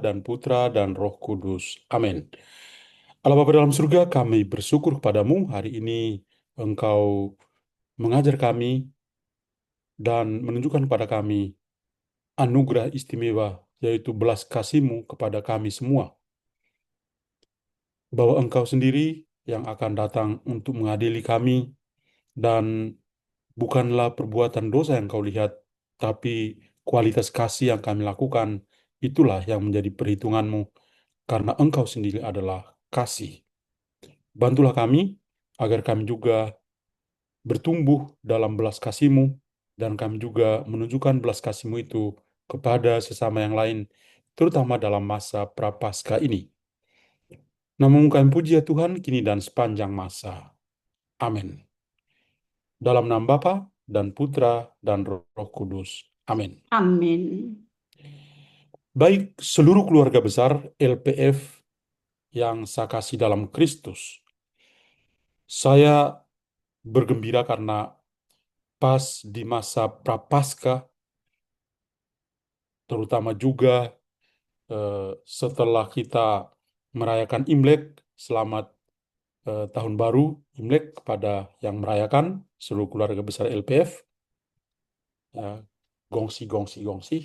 dan Putra, dan Roh Kudus. Amin. Allah Bapa dalam surga, kami bersyukur kepadamu hari ini Engkau mengajar kami dan menunjukkan kepada kami anugerah istimewa, yaitu belas kasih-Mu kepada kami semua. Bahwa Engkau sendiri yang akan datang untuk mengadili kami, dan bukanlah perbuatan dosa yang Kau lihat, tapi kualitas kasih yang kami lakukan, itulah yang menjadi perhitungan-Mu, karena Engkau sendiri adalah kasih. Bantulah kami, agar kami juga bertumbuh dalam belas kasih-Mu, dan kami juga menunjukkan belas kasih-Mu itu kepada sesama yang lain, terutama dalam masa Prapaskah ini. Namamu kami puji ya Tuhan, kini dan sepanjang masa. Amin. Dalam nama Bapa dan Putra dan Roh Kudus. Amin. Amin. Baik seluruh keluarga besar LPF yang saya kasih dalam Kristus, saya bergembira karena pas di masa Prapaskah, terutama juga setelah kita merayakan Imlek, selamat Tahun Baru Imlek kepada yang merayakan, seluruh keluarga besar LPF, ya, gongsi, gongsi, gongsi.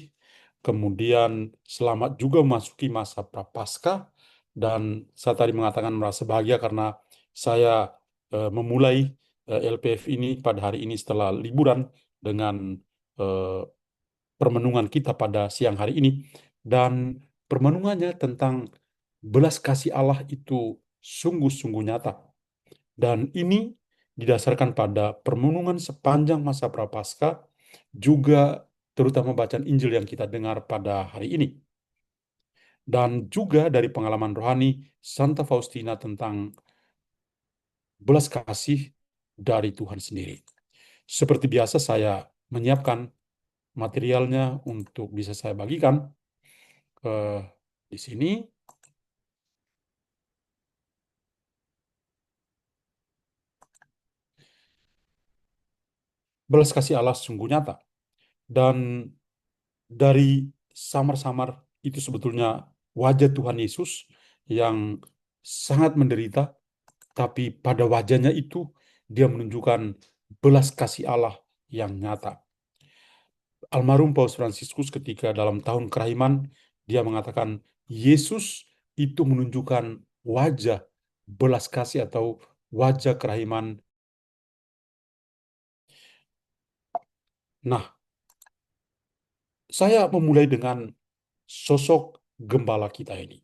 Kemudian selamat juga memasuki masa Prapaskah, dan saya tadi mengatakan merasa bahagia karena saya memulai LPF ini pada hari ini setelah liburan dengan eh, permenungan kita pada siang hari ini, dan permenungannya tentang belas kasih Allah itu sungguh-sungguh nyata, dan ini didasarkan pada permenungan sepanjang masa Prapaskah, juga terutama bacaan Injil yang kita dengar pada hari ini, dan juga dari pengalaman rohani Santa Faustina tentang belas kasih dari Tuhan sendiri. Seperti biasa, saya menyiapkan materialnya untuk bisa saya bagikan di sini. Belas kasih Allah sungguh nyata, dan dari samar-samar itu sebetulnya wajah Tuhan Yesus yang sangat menderita, tapi pada wajahnya itu dia menunjukkan belas kasih Allah yang nyata. Almarhum Paus Fransiskus ketika dalam tahun kerahiman, dia mengatakan Yesus itu menunjukkan wajah belas kasih atau wajah kerahiman. Nah, saya memulai dengan sosok gembala kita ini.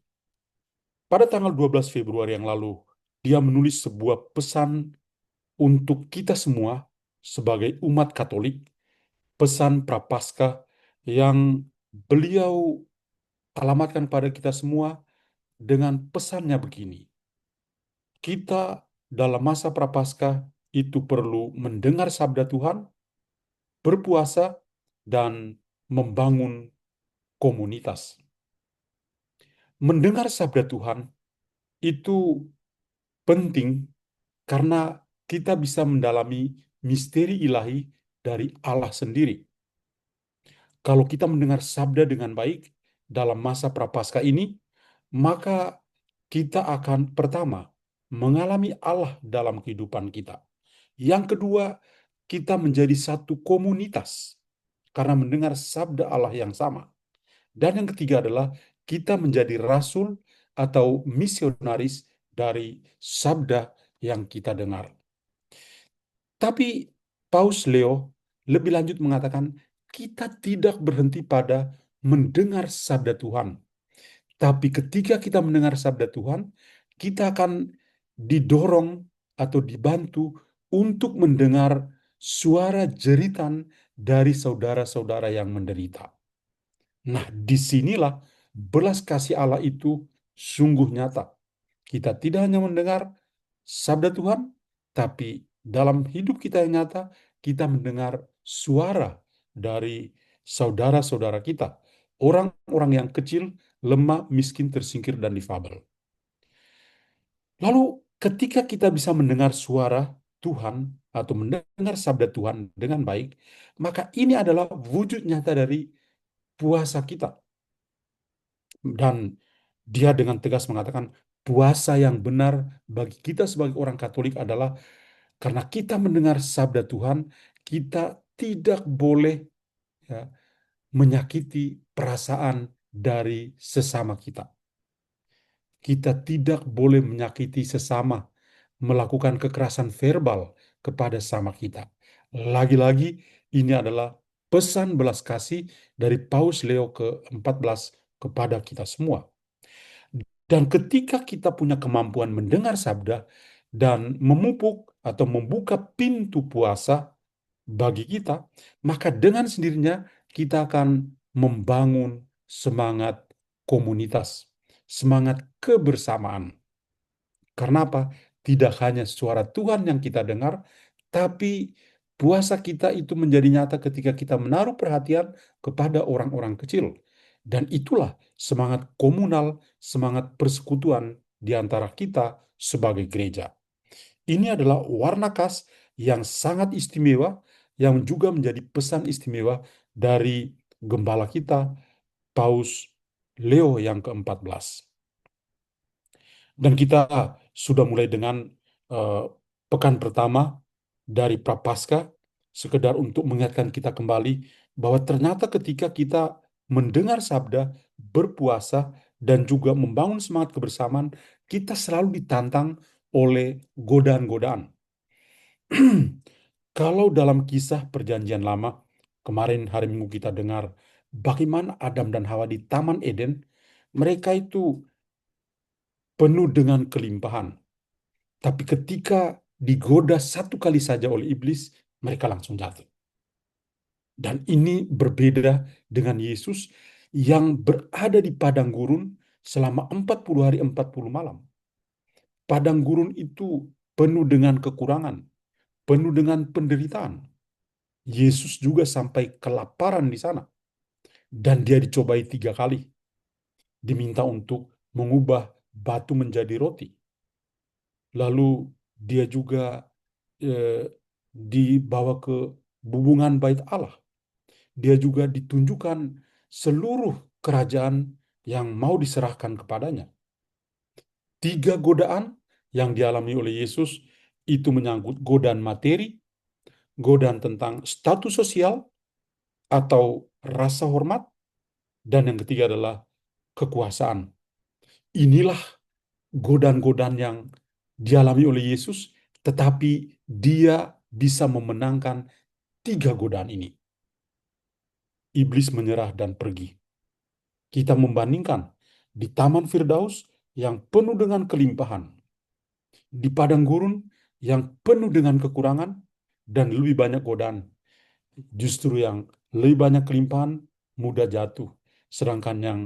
Pada tanggal 12 Februari yang lalu, dia menulis sebuah pesan untuk kita semua sebagai umat Katolik, pesan Prapaskah yang beliau alamatkan pada kita semua dengan pesannya begini: kita dalam masa Prapaskah itu perlu mendengar sabda Tuhan, berpuasa, dan membangun komunitas. Mendengar sabda Tuhan itu penting karena kita bisa mendalami misteri ilahi dari Allah sendiri. Kalau kita mendengar sabda dengan baik dalam masa Prapaskah ini, maka kita akan pertama mengalami Allah dalam kehidupan kita. Yang kedua, kita menjadi satu komunitas karena mendengar sabda Allah yang sama. Dan yang ketiga adalah kita menjadi rasul atau misionaris dari sabda yang kita dengar. Tapi Paus Leo lebih lanjut mengatakan kita tidak berhenti pada mendengar sabda Tuhan. Tapi ketika kita mendengar sabda Tuhan, kita akan didorong atau dibantu untuk mendengar suara jeritan dari saudara-saudara yang menderita. Nah, disinilah belas kasih Allah itu sungguh nyata. Kita tidak hanya mendengar sabda Tuhan, tapi dalam hidup kita yang nyata, kita mendengar suara dari saudara-saudara kita, orang-orang yang kecil, lemah, miskin, tersingkir, dan difabel. Lalu, ketika kita bisa mendengar suara Tuhan atau mendengar sabda Tuhan dengan baik, maka ini adalah wujud nyata dari puasa kita. Dan dia dengan tegas mengatakan puasa yang benar bagi kita sebagai orang Katolik adalah karena kita mendengar sabda Tuhan, kita tidak boleh, ya, menyakiti perasaan dari sesama kita. Kita tidak boleh menyakiti sesama, melakukan kekerasan verbal kepada sama kita. Lagi-lagi, ini adalah pesan belas kasih dari Paus Leo ke-14 kepada kita semua. Dan ketika kita punya kemampuan mendengar sabda dan memupuk atau membuka pintu puasa bagi kita, maka dengan sendirinya kita akan membangun semangat komunitas, semangat kebersamaan. Karena apa? Tidak hanya suara Tuhan yang kita dengar, tapi puasa kita itu menjadi nyata ketika kita menaruh perhatian kepada orang-orang kecil. Dan itulah semangat komunal, semangat persekutuan di antara kita sebagai gereja. Ini adalah warna khas yang sangat istimewa, yang juga menjadi pesan istimewa dari gembala kita, Paus Leo yang ke-14. Dan kita sudah mulai dengan eh, pekan pertama dari Prapaskah, sekedar untuk mengingatkan kita kembali bahwa ternyata ketika kita mendengar sabda, berpuasa, dan juga membangun semangat kebersamaan, kita selalu ditantang oleh godaan-godaan. Kalau dalam kisah Perjanjian Lama, kemarin hari Minggu kita dengar bagaimana Adam dan Hawa di Taman Eden, mereka itu penuh dengan kelimpahan. Tapi ketika digoda satu kali saja oleh iblis, mereka langsung jatuh. Dan ini berbeda dengan Yesus yang berada di padang gurun selama 40 hari 40 malam. Padang gurun itu penuh dengan kekurangan, penuh dengan penderitaan. Yesus juga sampai kelaparan di sana. Dan dia dicobai 3 kali. Diminta untuk mengubah batu menjadi roti. Lalu dia juga eh, dibawa ke bubungan bait Allah. Dia juga ditunjukkan seluruh kerajaan yang mau diserahkan kepadanya. 3 godaan yang dialami oleh Yesus itu menyangkut godaan materi, godaan tentang status sosial atau rasa hormat, dan yang ketiga adalah kekuasaan. Inilah godaan-godaan yang dialami oleh Yesus, tetapi dia bisa memenangkan 3 godaan ini. Iblis menyerah dan pergi. Kita membandingkan di Taman Firdaus yang penuh dengan kelimpahan, di padang gurun yang penuh dengan kekurangan dan lebih banyak godaan. Justru yang lebih banyak kelimpahan mudah jatuh, sedangkan yang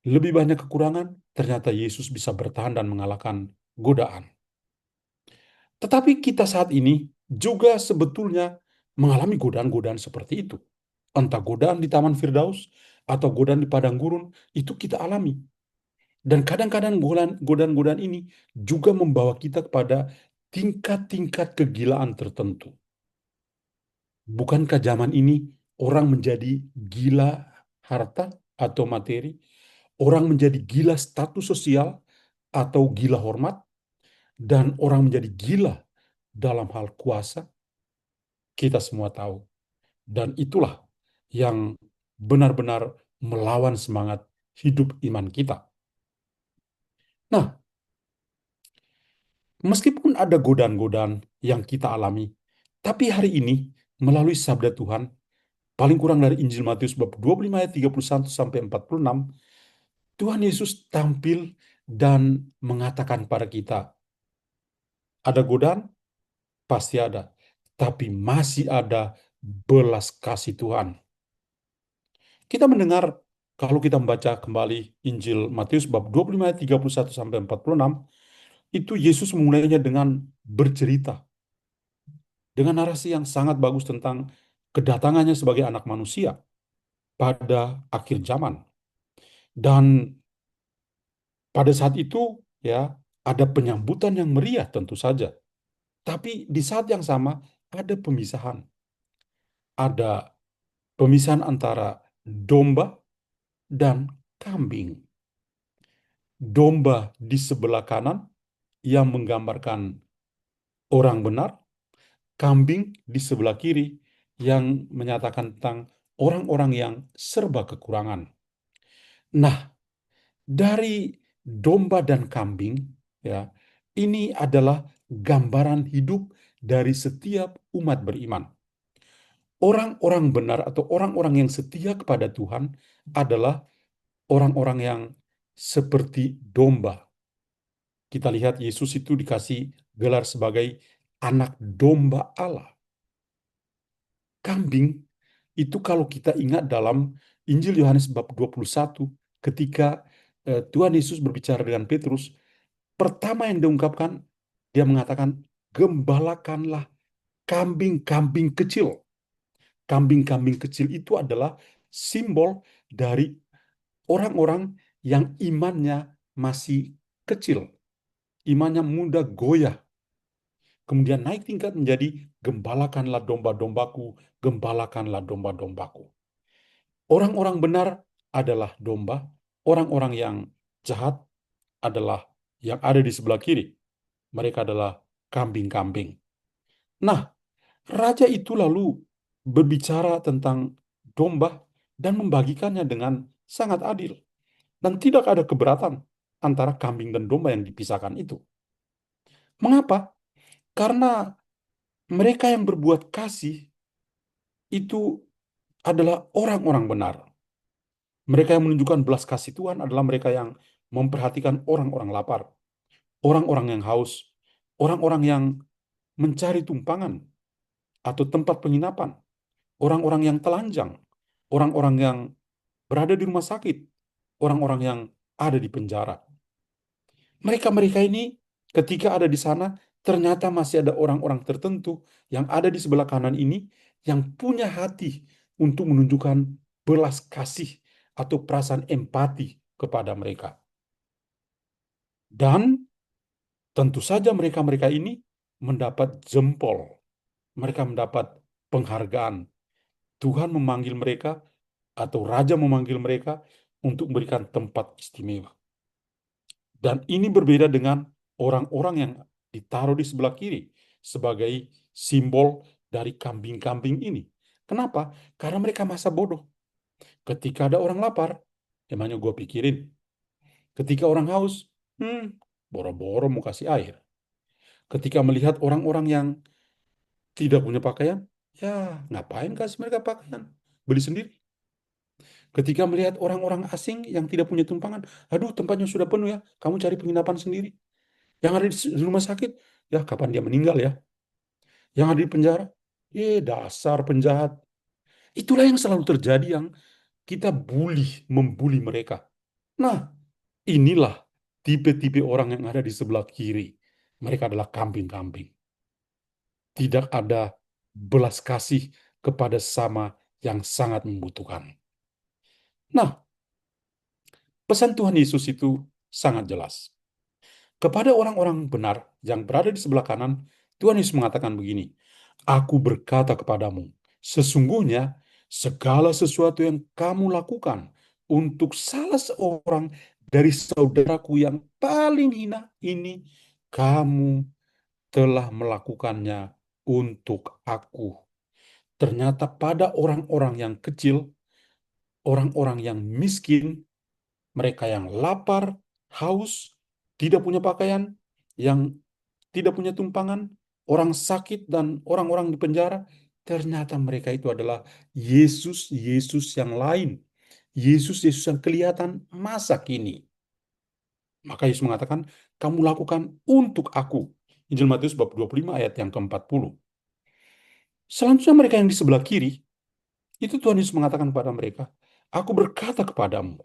lebih banyak kekurangan ternyata Yesus bisa bertahan dan mengalahkan godaan. Tetapi kita saat ini juga sebetulnya mengalami godaan-godaan seperti itu. Entah godaan di Taman Firdaus atau godaan di padang gurun, itu kita alami. Dan kadang-kadang godaan-godaan ini juga membawa kita kepada tingkat-tingkat kegilaan tertentu. Bukankah zaman ini orang menjadi gila harta atau materi, orang menjadi gila status sosial atau gila hormat, dan orang menjadi gila dalam hal kuasa? Kita semua tahu. Dan itulah yang benar-benar melawan semangat hidup iman kita. Nah, meskipun ada godaan-godaan yang kita alami, tapi hari ini melalui sabda Tuhan, paling kurang dari Injil Matius bab 25 ayat 31 sampai 46, Tuhan Yesus tampil dan mengatakan pada kita, ada godaan? Pasti ada. Tapi masih ada belas kasih Tuhan. Kita mendengar, kalau kita membaca kembali Injil Matius bab 25 ayat 31 sampai 46, itu Yesus memulainya dengan bercerita dengan narasi yang sangat bagus tentang kedatangannya sebagai anak manusia pada akhir zaman. Dan pada saat itu, ya, ada penyambutan yang meriah tentu saja. Tapi di saat yang sama ada pemisahan. Ada pemisahan antara domba dan kambing. domba di sebelah kanan yang menggambarkan orang benar, kambing di sebelah kiri yang menyatakan tentang orang-orang yang serba kekurangan. Nah, dari domba dan kambing, ya, ini adalah gambaran hidup dari setiap umat beriman. Orang-orang benar atau orang-orang yang setia kepada Tuhan adalah orang-orang yang seperti domba. Kita lihat Yesus itu dikasih gelar sebagai anak domba Allah. Kambing itu kalau kita ingat dalam Injil Yohanes bab 21, ketika Tuhan Yesus berbicara dengan Petrus, pertama yang diungkapkan, dia mengatakan, gembalakanlah kambing-kambing kecil. Kambing-kambing kecil itu adalah simbol dari orang-orang yang imannya masih kecil, imannya mudah goyah, kemudian naik tingkat menjadi gembalakanlah domba-dombaku, gembalakanlah domba-dombaku. Orang-orang benar adalah domba, orang-orang yang jahat adalah yang ada di sebelah kiri. Mereka adalah kambing-kambing. Nah, raja itu lalu berbicara tentang domba dan membagikannya dengan sangat adil. Dan tidak ada keberatan antara kambing dan domba yang dipisahkan itu. Mengapa? Karena mereka yang berbuat kasih itu adalah orang-orang benar. Mereka yang menunjukkan belas kasih Tuhan adalah mereka yang memperhatikan orang-orang lapar, orang-orang yang haus, orang-orang yang mencari tumpangan atau tempat penginapan, orang-orang yang telanjang, orang-orang yang berada di rumah sakit, orang-orang yang ada di penjara. Mereka-mereka ini ketika ada di sana, ternyata masih ada orang-orang tertentu yang ada di sebelah kanan ini yang punya hati untuk menunjukkan belas kasih atau perasaan empati kepada mereka. Dan tentu saja mereka-mereka ini mendapat jempol, mereka mendapat penghargaan. Tuhan memanggil mereka atau raja memanggil mereka untuk memberikan tempat istimewa. Dan ini berbeda dengan orang-orang yang ditaruh di sebelah kiri sebagai simbol dari kambing-kambing ini. Kenapa? Karena mereka masa bodoh. Ketika ada orang lapar, emangnya gue pikirin. Ketika orang haus, boro-boro mau kasih air. Ketika melihat orang-orang yang tidak punya pakaian, ya ngapain kasih mereka pakaian? Beli sendiri. Ketika melihat orang-orang asing yang tidak punya tumpangan, aduh tempatnya sudah penuh ya, kamu cari penginapan sendiri. Yang ada di rumah sakit, ya kapan dia meninggal ya. Yang ada di penjara, dasar penjahat. Itulah yang selalu terjadi yang kita membuli mereka. Nah, inilah tipe-tipe orang yang ada di sebelah kiri. Mereka adalah kambing-kambing. Tidak ada belas kasih kepada sesama yang sangat membutuhkan. Nah, pesan Tuhan Yesus itu sangat jelas. Kepada orang-orang benar yang berada di sebelah kanan, Tuhan Yesus mengatakan begini, Aku berkata kepadamu, sesungguhnya segala sesuatu yang kamu lakukan untuk salah seorang dari saudaraku yang paling hina ini, kamu telah melakukannya untuk aku. Ternyata pada orang-orang yang kecil, orang-orang yang miskin, mereka yang lapar, haus, tidak punya pakaian, yang tidak punya tumpangan, orang sakit dan orang-orang di penjara, ternyata mereka itu adalah Yesus-Yesus yang lain. Yesus-Yesus yang kelihatan masa kini. Maka Yesus mengatakan, kamu lakukan untuk aku. Injil Matius bab 25 ayat yang ke-40. Selanjutnya mereka yang di sebelah kiri, itu Tuhan Yesus mengatakan kepada mereka, Aku berkata kepadamu,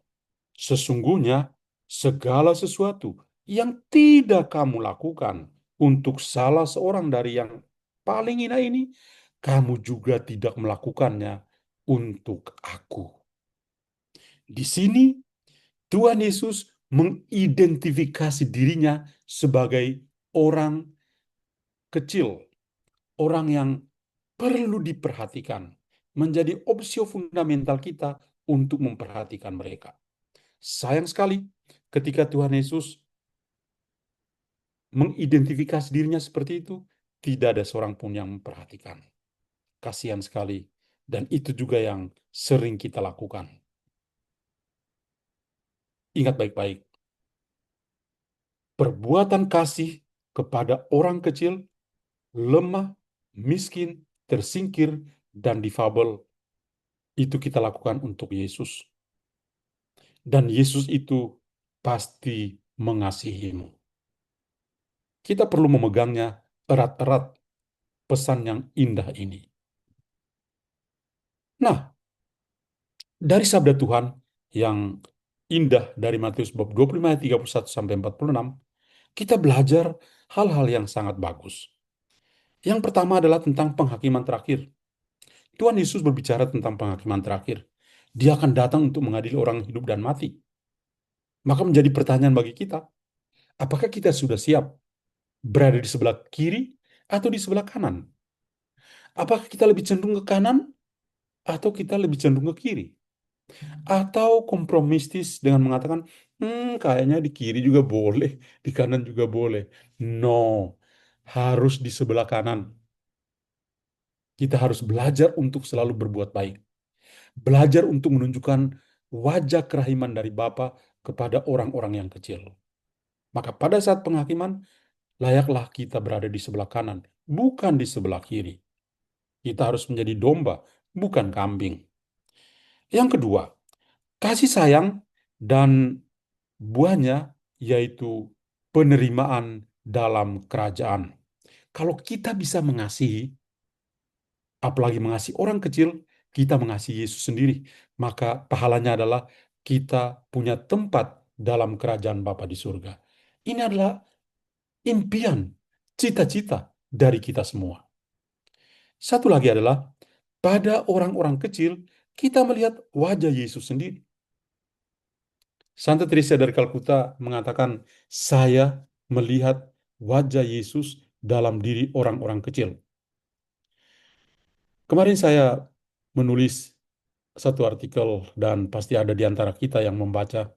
sesungguhnya segala sesuatu yang tidak kamu lakukan untuk salah seorang dari yang paling hina ini, kamu juga tidak melakukannya untuk aku. Di sini Tuhan Yesus mengidentifikasi dirinya sebagai orang kecil, orang yang perlu diperhatikan, menjadi opsi fundamental kita untuk memperhatikan mereka. Sayang sekali, ketika Tuhan Yesus mengidentifikasi dirinya seperti itu, tidak ada seorang pun yang memperhatikan. Kasihan sekali. Dan itu juga yang sering kita lakukan. Ingat baik-baik, perbuatan kasih kepada orang kecil, lemah, miskin, tersingkir, dan difabel, itu kita lakukan untuk Yesus. Dan Yesus itu pasti mengasihimu. Kita perlu memegangnya erat-erat, pesan yang indah ini. Nah, dari sabda Tuhan yang indah dari Matius bab 25 ayat 31 sampai 46, kita belajar hal-hal yang sangat bagus. Yang pertama adalah tentang penghakiman terakhir. Tuhan Yesus berbicara tentang penghakiman terakhir. Dia akan datang untuk mengadili orang hidup dan mati. Maka menjadi pertanyaan bagi kita, apakah kita sudah siap berada di sebelah kiri atau di sebelah kanan? Apakah kita lebih cenderung ke kanan atau kita lebih cenderung ke kiri? Atau kompromistis dengan mengatakan, kayaknya di kiri juga boleh, di kanan juga boleh. No, harus di sebelah kanan. Kita harus belajar untuk selalu berbuat baik. Belajar untuk menunjukkan wajah kerahiman dari Bapa kepada orang-orang yang kecil. Maka pada saat penghakiman, layaklah kita berada di sebelah kanan, bukan di sebelah kiri. Kita harus menjadi domba, bukan kambing. Yang kedua, kasih sayang dan buahnya yaitu penerimaan dalam kerajaan. Kalau kita bisa mengasihi, apalagi mengasihi orang kecil, kita mengasihi Yesus sendiri. Maka pahalanya adalah kita punya tempat dalam kerajaan Bapa di surga. Ini adalah impian, cita-cita dari kita semua. Satu lagi adalah, pada orang-orang kecil, kita melihat wajah Yesus sendiri. Santa Teresa dari Kalkuta mengatakan, saya melihat wajah Yesus dalam diri orang-orang kecil. Kemarin saya menulis satu artikel dan pasti ada di antara kita yang membaca,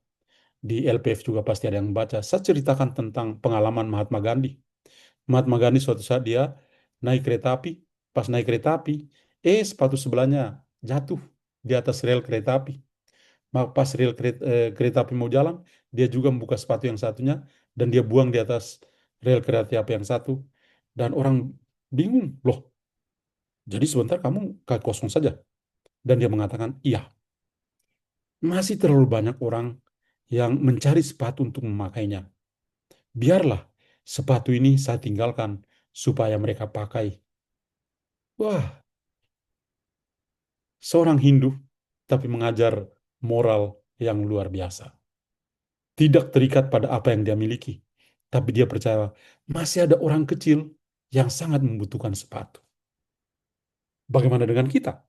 di LPF juga pasti ada yang membaca. Saya ceritakan tentang pengalaman Mahatma Gandhi. Mahatma Gandhi suatu saat dia naik kereta api, pas naik kereta api, sepatu sebelahnya jatuh di atas rel kereta api. Maka pas kereta api mau jalan, dia juga membuka sepatu yang satunya dan dia buang di atas rel kereta api yang satu. Dan orang bingung, loh, jadi sebentar kamu kaki kosong saja. Dan dia mengatakan, iya, masih terlalu banyak orang yang mencari sepatu untuk memakainya. Biarlah sepatu ini saya tinggalkan supaya mereka pakai. Wah, seorang Hindu tapi mengajar moral yang luar biasa. Tidak terikat pada apa yang dia miliki, tapi dia percaya masih ada orang kecil yang sangat membutuhkan sepatu. Bagaimana dengan kita?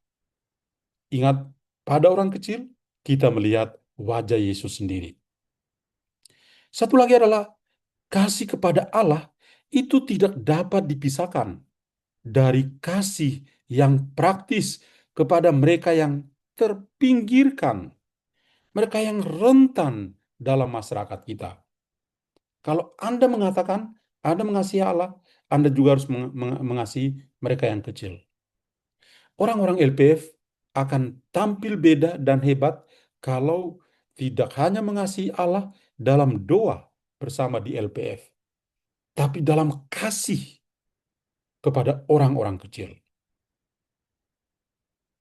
Ingat, pada orang kecil kita melihat wajah Yesus sendiri. Satu lagi adalah kasih kepada Allah itu tidak dapat dipisahkan dari kasih yang praktis kepada mereka yang terpinggirkan, mereka yang rentan dalam masyarakat kita. Kalau Anda mengatakan Anda mengasihi Allah, Anda juga harus mengasihi mereka yang kecil. Orang-orang LPF akan tampil beda dan hebat kalau tidak hanya mengasihi Allah dalam doa bersama di LPF, tapi dalam kasih kepada orang-orang kecil.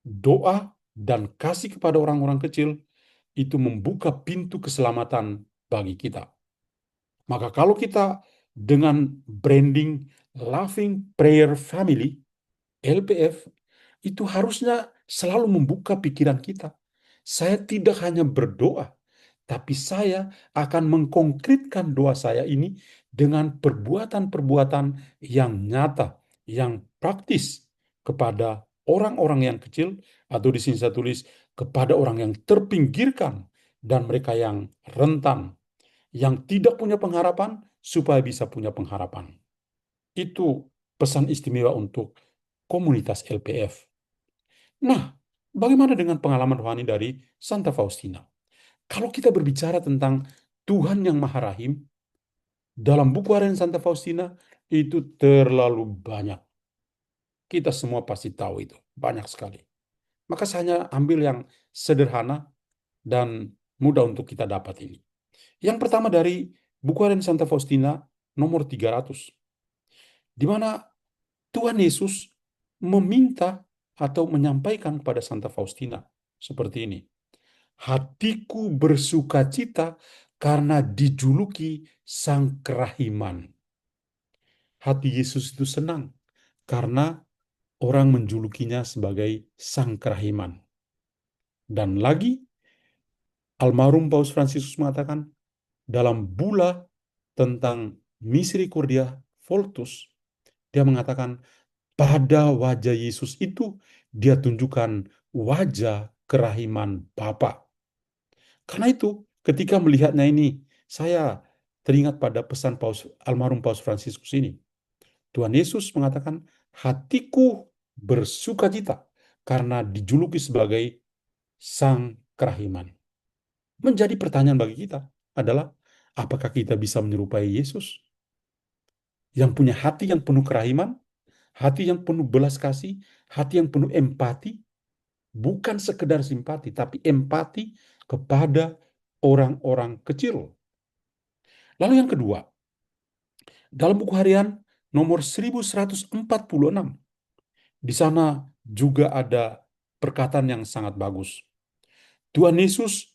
Doa dan kasih kepada orang-orang kecil itu membuka pintu keselamatan bagi kita. Maka kalau kita dengan branding Loving Prayer Family, LPF, itu harusnya selalu membuka pikiran kita. Saya tidak hanya berdoa, tapi saya akan mengkonkretkan doa saya ini dengan perbuatan-perbuatan yang nyata, yang praktis kepada orang-orang yang kecil, atau di sini saya tulis kepada orang yang terpinggirkan dan mereka yang rentan, yang tidak punya pengharapan supaya bisa punya pengharapan. Itu pesan istimewa untuk komunitas LPF. Nah, bagaimana dengan pengalaman rohani dari Santa Faustina? Kalau kita berbicara tentang Tuhan yang Maha Rahim dalam buku harian Santa Faustina itu terlalu banyak. Kita semua pasti tahu itu, banyak sekali. Maka saya hanya ambil yang sederhana dan mudah untuk kita dapat ini. Yang pertama dari buku harian Santa Faustina nomor 300, di mana Tuhan Yesus meminta atau menyampaikan kepada Santa Faustina seperti ini. Hatiku bersukacita karena dijuluki Sang Kerahiman. Hati Yesus itu senang karena orang menjulukinya sebagai Sang Kerahiman. Dan lagi, almarhum Paus Fransiskus mengatakan dalam bula tentang Misericordia Vultus, dia mengatakan pada wajah Yesus itu dia tunjukkan wajah kerahiman Bapa. Karena itu, ketika melihatnya ini, saya teringat pada pesan almarhum Paus Fransiskus ini. Tuhan Yesus mengatakan, hatiku bersukacita karena dijuluki sebagai Sang Kerahiman. Menjadi pertanyaan bagi kita adalah, apakah kita bisa menyerupai Yesus yang punya hati yang penuh kerahiman, hati yang penuh belas kasih, hati yang penuh empati, bukan sekedar simpati, tapi empati kepada orang-orang kecil. Lalu yang kedua, dalam buku harian nomor 1146, di sana juga ada perkataan yang sangat bagus. Tuhan Yesus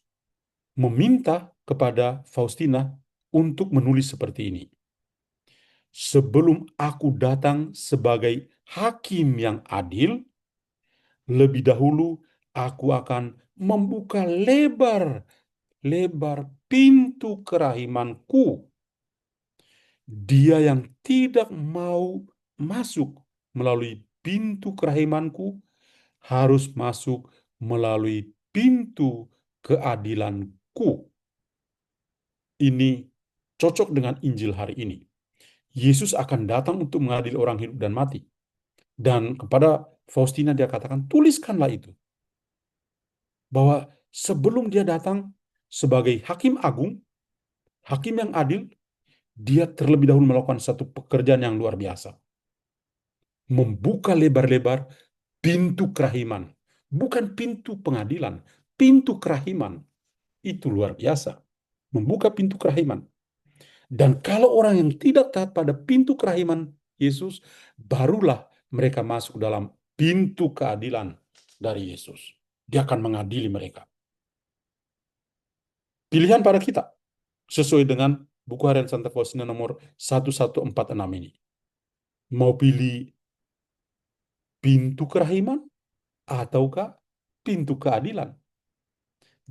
meminta kepada Faustina untuk menulis seperti ini. Sebelum aku datang sebagai hakim yang adil, lebih dahulu aku akan membuka lebar pintu kerahimanku. Dia yang tidak mau masuk melalui pintu kerahimanku harus masuk melalui pintu keadilanku. Ini cocok dengan Injil hari ini. Yesus akan datang untuk mengadili orang hidup dan mati. Dan kepada Faustina dia katakan, tuliskanlah itu. Bahwa sebelum dia datang sebagai hakim agung, hakim yang adil, dia terlebih dahulu melakukan satu pekerjaan yang luar biasa. Membuka lebar-lebar pintu kerahiman. Bukan pintu pengadilan, pintu kerahiman. Itu luar biasa. Membuka pintu kerahiman. Dan kalau orang yang tidak taat pada pintu kerahiman Yesus, barulah mereka masuk dalam pintu keadilan dari Yesus. Dia akan mengadili mereka. Pilihan pada kita, sesuai dengan buku harian Santa Faustina nomor 1146 ini. Mau pilih pintu kerahiman ataukah pintu keadilan?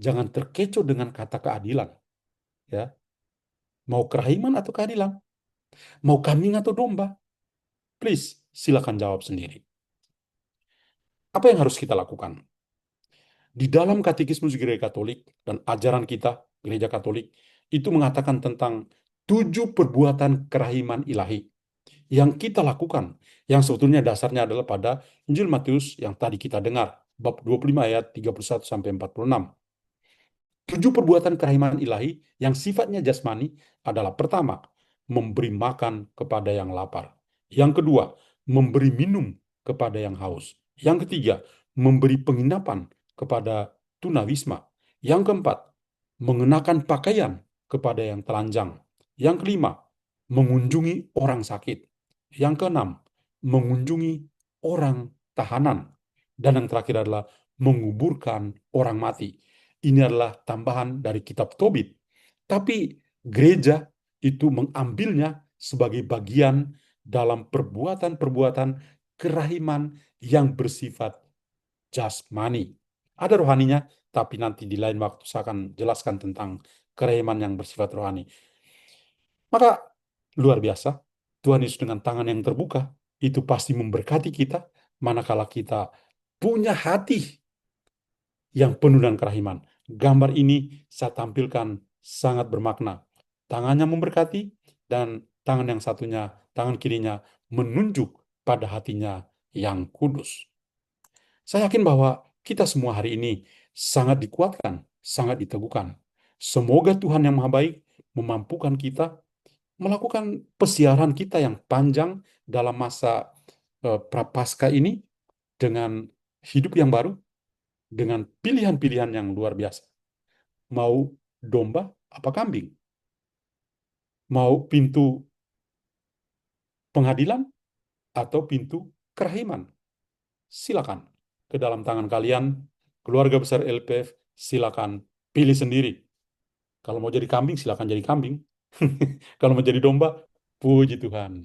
Jangan terkecoh dengan kata keadilan. Ya. Mau kerahiman atau keadilan? Mau kambing atau domba? Please, silakan jawab sendiri. Apa yang harus kita lakukan? Di dalam Katekismus Gereja Katolik dan ajaran kita, Gereja Katolik, itu mengatakan tentang 7 perbuatan kerahiman ilahi yang kita lakukan, yang sebetulnya dasarnya adalah pada Injil Matius yang tadi kita dengar, bab 25 ayat 31 sampai 46. 7 perbuatan kerahiman ilahi yang sifatnya jasmani adalah pertama, memberi makan kepada yang lapar. Yang kedua, memberi minum kepada yang haus. Yang ketiga, memberi penginapan kepada tunawisma. Yang keempat, mengenakan pakaian kepada yang telanjang. Yang kelima, mengunjungi orang sakit. Yang keenam, mengunjungi orang tahanan. Dan yang terakhir adalah menguburkan orang mati. Ini adalah tambahan dari kitab Tobit. Tapi gereja itu mengambilnya sebagai bagian dalam perbuatan-perbuatan kerahiman yang bersifat jasmani. Ada rohaninya, tapi nanti di lain waktu saya akan jelaskan tentang kerahiman yang bersifat rohani. Maka luar biasa, Tuhan Yesus dengan tangan yang terbuka itu pasti memberkati kita manakala kita punya hati yang penuh dengan kerahiman. Gambar ini saya tampilkan sangat bermakna. Tangannya memberkati dan tangan yang satunya, tangan kirinya menunjuk pada hatinya yang kudus. Saya yakin bahwa kita semua hari ini sangat dikuatkan, sangat diteguhkan. Semoga Tuhan yang Maha Baik memampukan kita melakukan pesiaran kita yang panjang dalam masa prapaskah ini dengan hidup yang baru, dengan pilihan-pilihan yang luar biasa. Mau domba apa kambing? Mau pintu pengadilan atau pintu kerahiman? Silakan. Ke dalam tangan kalian, keluarga besar LPF, silakan pilih sendiri. Kalau mau jadi kambing, silakan jadi kambing. Kalau mau jadi domba, puji Tuhan.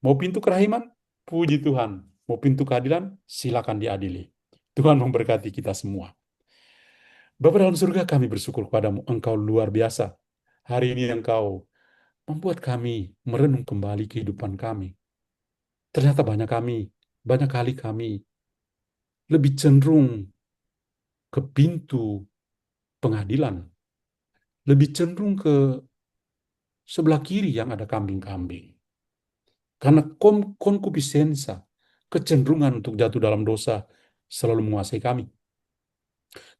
Mau pintu kerahiman, puji Tuhan. Mau pintu keadilan, silakan diadili. Tuhan memberkati kita semua. Bapa dalam surga, kami bersyukur kepadamu. Engkau luar biasa. Hari ini Engkau membuat kami merenung kembali kehidupan kami. Ternyata banyak kali kami lebih cenderung ke pintu pengadilan, lebih cenderung ke sebelah kiri yang ada kambing-kambing. Karena konkupisensya, kecenderungan untuk jatuh dalam dosa selalu menguasai kami.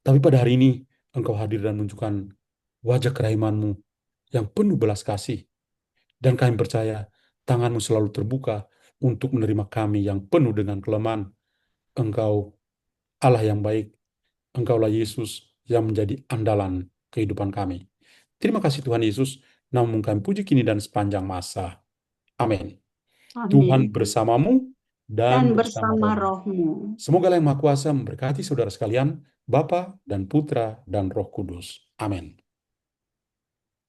Tapi pada hari ini, Engkau hadir dan menunjukkan wajah kerahiman-Mu yang penuh belas kasih. Dan kami percaya, tangan-Mu selalu terbuka untuk menerima kami yang penuh dengan kelemahan. Engkau Allah yang baik, Engkaulah Yesus yang menjadi andalan kehidupan kami. Terima kasih Tuhan Yesus, namun kami puji kini dan sepanjang masa. Amin. Tuhan Amin. bersamamu Dan dan bersama bersama rohmu. rohmu. Semoga Allah yang Maha Kuasa memberkati saudara sekalian, Bapa dan Putra dan Roh Kudus. Amin.